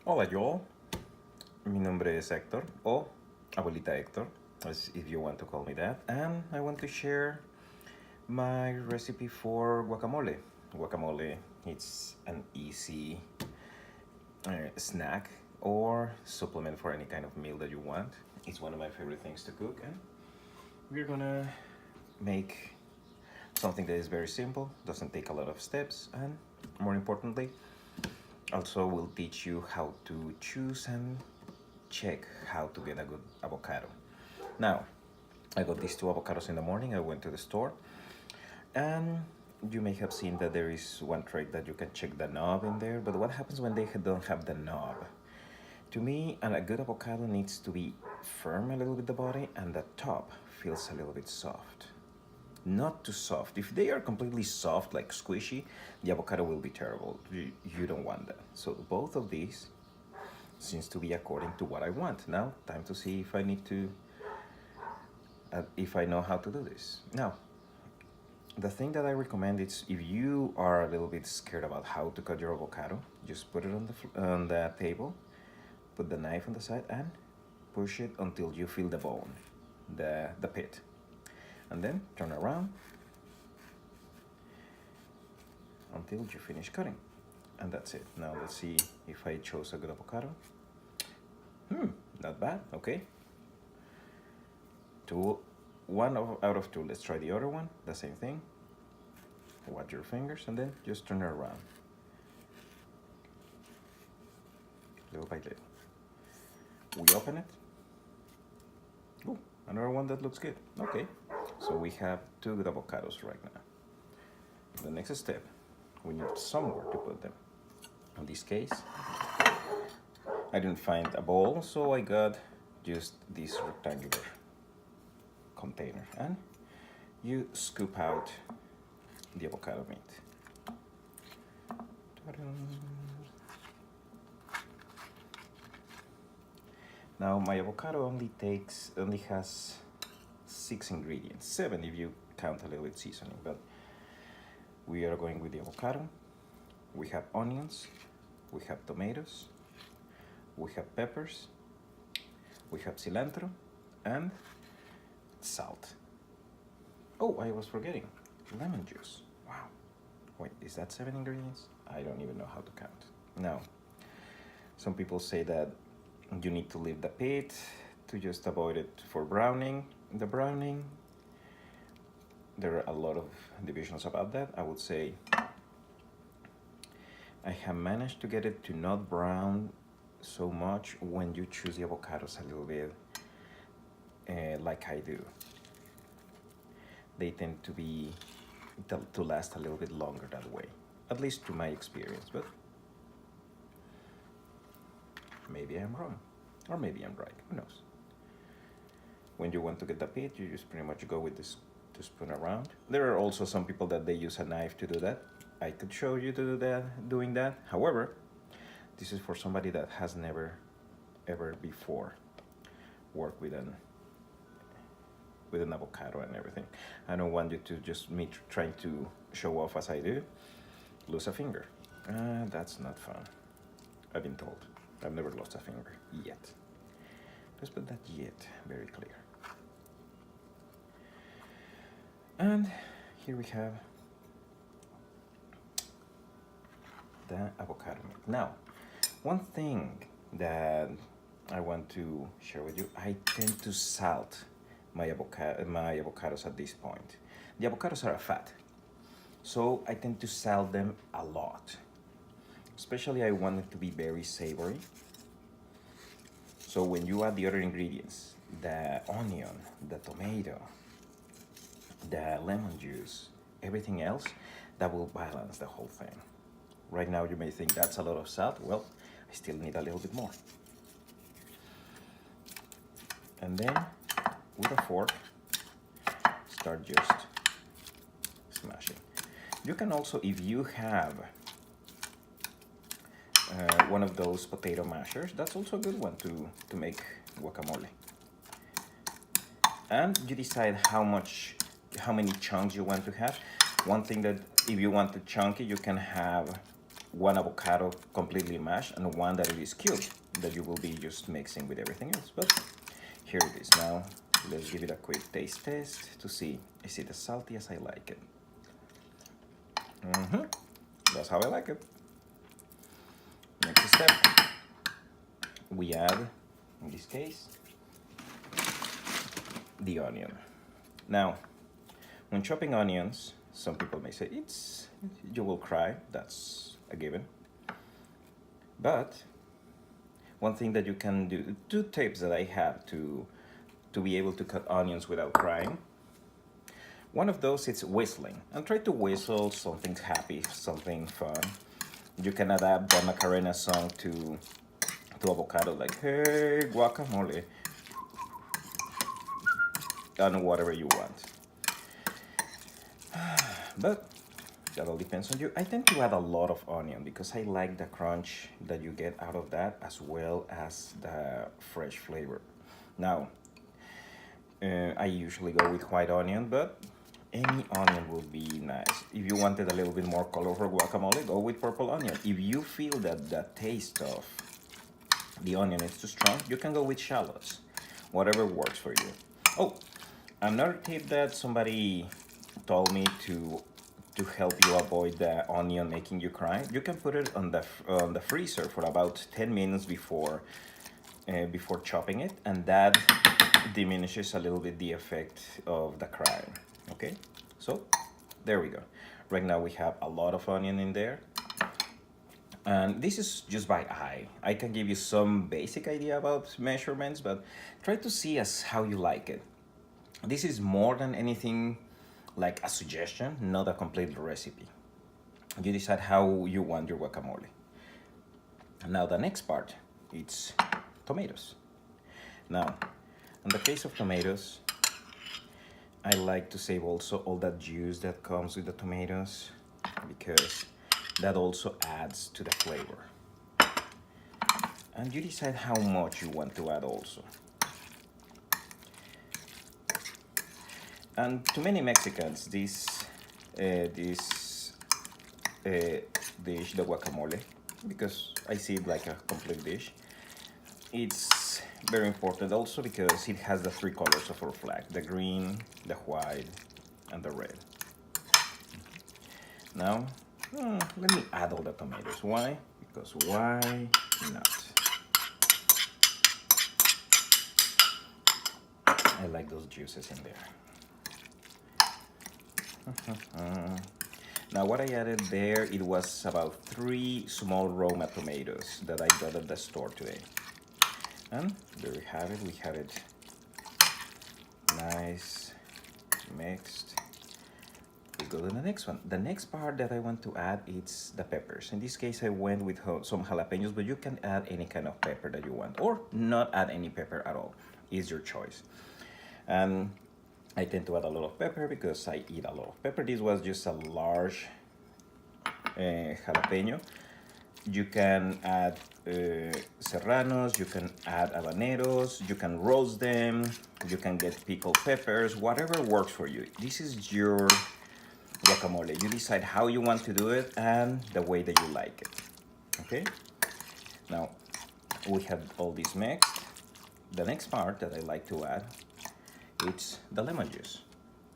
Hola y'all, mi nombre es Héctor, o Abuelita Héctor, as if you want to call me that, and I want to share my recipe for guacamole. Guacamole, it's an easy snack or supplement for any kind of meal that you want. It's one of my favorite things to cook, and we're gonna make something that is very simple, doesn't take a lot of steps, and more importantly, also will teach you how to choose and check how to get a good avocado. Now, I got these two avocados in the morning. I went to the store, and you may have seen that there is one trick that you can check the knob in there. But what happens when they don't have the knob? To me, and a good avocado needs to be firm a little bit the body, and the top feels a little bit soft. Not too soft. If they are completely soft, like squishy, the avocado will be terrible. You don't want that. So both of these seems to be according to what I want. Now, time to see if I need to, if I know how to do this. Now, the thing that I recommend is if you are a little bit scared about how to cut your avocado, just put it on the table, put the knife on the side, and push it until you feel the bone, the pit, and then turn around until you finish cutting, and that's it. Now let's see if I chose a good avocado. Not bad. Okay. Out of two. Let's try the other one. The same thing. Watch your fingers and then just turn it around. Little by little. We open it. Oh, another one that looks good. Okay. So we have two good avocados right now. The next step, we need somewhere to put them. In this case, I didn't find a bowl, so I got just this rectangular container, and you scoop out the avocado meat. Now my avocado only has 6 ingredients, 7 if you count a little bit seasoning, but we are going with the avocado. We have onions, we have tomatoes, we have peppers, we have cilantro, and salt. Oh, I was forgetting, lemon juice. Wow. Wait, is that 7 ingredients? I don't even know how to count. Now, some people say that you need to leave the pit to just avoid it for browning. The browning, there are a lot of divisions about that. I would say I have managed to get it to not brown so much when you choose the avocados a little bit like I do. They tend to last a little bit longer that way, at least to my experience, but maybe I'm wrong, or maybe I'm right, who knows. When you want to get the pit, you just pretty much go with this to spoon around. There are also some people that they use a knife to do that. I could show you to do that, doing that. However, this is for somebody that has never ever before worked with an avocado and everything. I don't want you to just me trying to show off as I do, lose a finger. That's not fun. I've been told. I've never lost a finger yet. Let's put that yet very clear. And here we have the avocado meat. Now, one thing that I want to share with you, I tend to salt my avocados at this point. The avocados are a fat, so I tend to salt them a lot. Especially I want it to be very savory. So when you add the other ingredients, the onion, the tomato, the lemon juice, everything else, that will balance the whole thing. Right now you may think that's a lot of salt. Well, I still need a little bit more. And then with a fork, start just smashing. You can also, if you have one of those potato mashers, that's also a good one to make guacamole. And you decide how many chunks you want to have. One thing that if you want to chunky, you can have one avocado completely mashed and one that it is cubed that you will be just mixing with everything else. But here it is. Now let's give it a quick taste test to see is it as salty as I like it. That's how I like it. Next step, we add, in this case, the onion. Now, when chopping onions, some people may say you will cry. That's a given. But one thing that you can do, 2 tips that I have to be able to cut onions without crying. One of those is whistling, and try to whistle something happy, something fun. You can adapt the Macarena song to avocado, like hey guacamole, and whatever you want. But that all depends on you. I tend to add a lot of onion because I like the crunch that you get out of that, as well as the fresh flavor. Now, I usually go with white onion, but any onion will be nice. If you wanted a little bit more color for guacamole, go with purple onion. If you feel that the taste of the onion is too strong, you can go with shallots. Whatever works for you. Oh, another tip that somebody told me to help you avoid the onion making you cry, you can put it on the freezer for about 10 minutes before chopping it, and that diminishes a little bit the effect of the crying. Okay, so there we go. Right now we have a lot of onion in there, and this is just by eye. I can give you some basic idea about measurements, but try to see as how you like it. This is more than anything like a suggestion, not a complete recipe. You decide how you want your guacamole. Now the next part, it's tomatoes. Now, in the case of tomatoes, I like to save also all that juice that comes with the tomatoes, because that also adds to the flavor. And you decide how much you want to add also. And to many Mexicans, this dish, the guacamole, because I see it like a complete dish, it's very important also because it has the 3 colors of our flag: the green, the white, and the red. Now, let me add all the tomatoes. Why? Because why not? I like those juices in there. Now what I added there, it was about 3 small Roma tomatoes that I got at the store today. And there we have it. We have it nice mixed. We go to the next one. The next part that I want to add is the peppers. In this case, I went with some jalapenos, but you can add any kind of pepper that you want, or not add any pepper at all. It's your choice. And I tend to add a lot of pepper because I eat a lot of pepper. This was just a large jalapeno. You can add serranos, you can add habaneros, you can roast them, you can get pickled peppers, whatever works for you. This is your guacamole. You decide how you want to do it and the way that you like it. Okay? Now, we have all this mixed. The next part that I like to add, it's the lemon juice.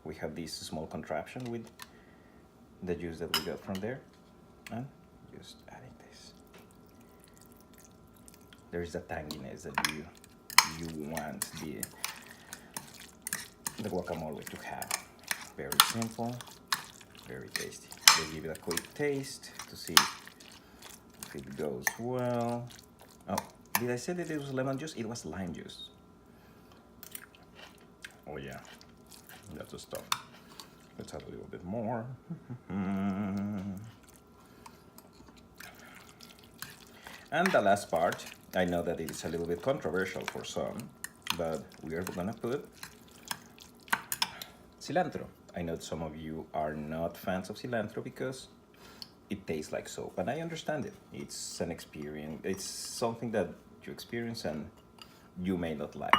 We have this small contraption with the juice that we got from there, and just adding this. There's the tanginess that you want the guacamole to have. Very simple, very tasty. We'll give it a quick taste to see if it goes well. Oh, did I say that it was lemon juice? It was lime juice. Oh yeah, that's the stuff. Let's add a little bit more. And the last part, I know that it is a little bit controversial for some, but we are gonna put cilantro. I know some of you are not fans of cilantro because it tastes like soap, and I understand it. It's an experience. It's something that you experience and you may not like.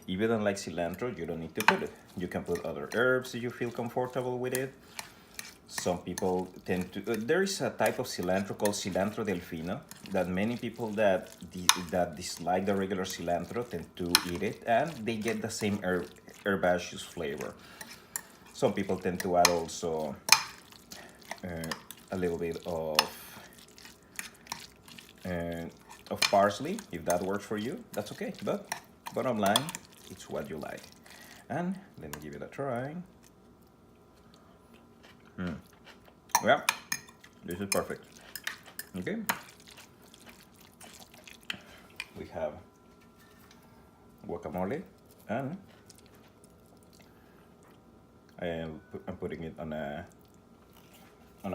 If you don't like cilantro, you don't need to put it. You can put other herbs if you feel comfortable with it. Some people tend to, there is a type of cilantro called cilantro delfino that many people that dislike the regular cilantro tend to eat it, and they get the same herbaceous flavor. Some people tend to add also a little bit of parsley. If that works for you, that's okay. But bottom line, it's what you like. And let me give it a try. Yeah, this is perfect. Okay. We have guacamole, and I'm putting it on a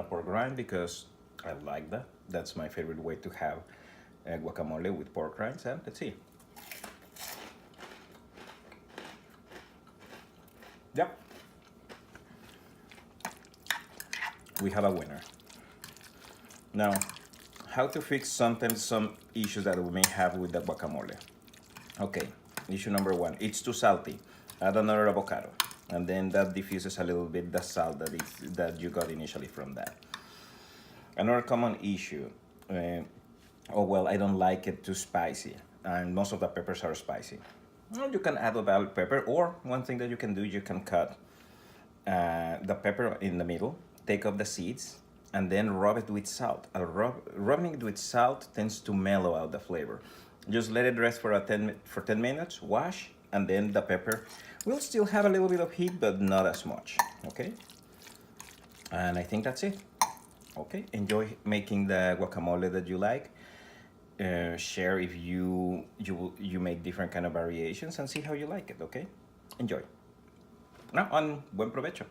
pork rind because I like that. That's my favorite way to have guacamole, with pork rinds. And let's see. Yep. We have a winner. Now, how to fix sometimes some issues that we may have with the guacamole. Okay, issue number one, it's too salty. Add another avocado, and then that diffuses a little bit the salt that you got initially from that. Another common issue, oh well, I don't like it too spicy, and most of the peppers are spicy. Well, you can add a bell pepper, or one thing that you can do, you can cut the pepper in the middle, take off the seeds, and then rub it with salt. Rubbing it with salt tends to mellow out the flavor. Just let it rest for 10 minutes, wash, and then the pepper will still have a little bit of heat, but not as much, okay? And I think that's it. Okay, enjoy making the guacamole that you like. Share if you make different kind of variations, and see how you like it, okay? Enjoy. Now, on buen provecho.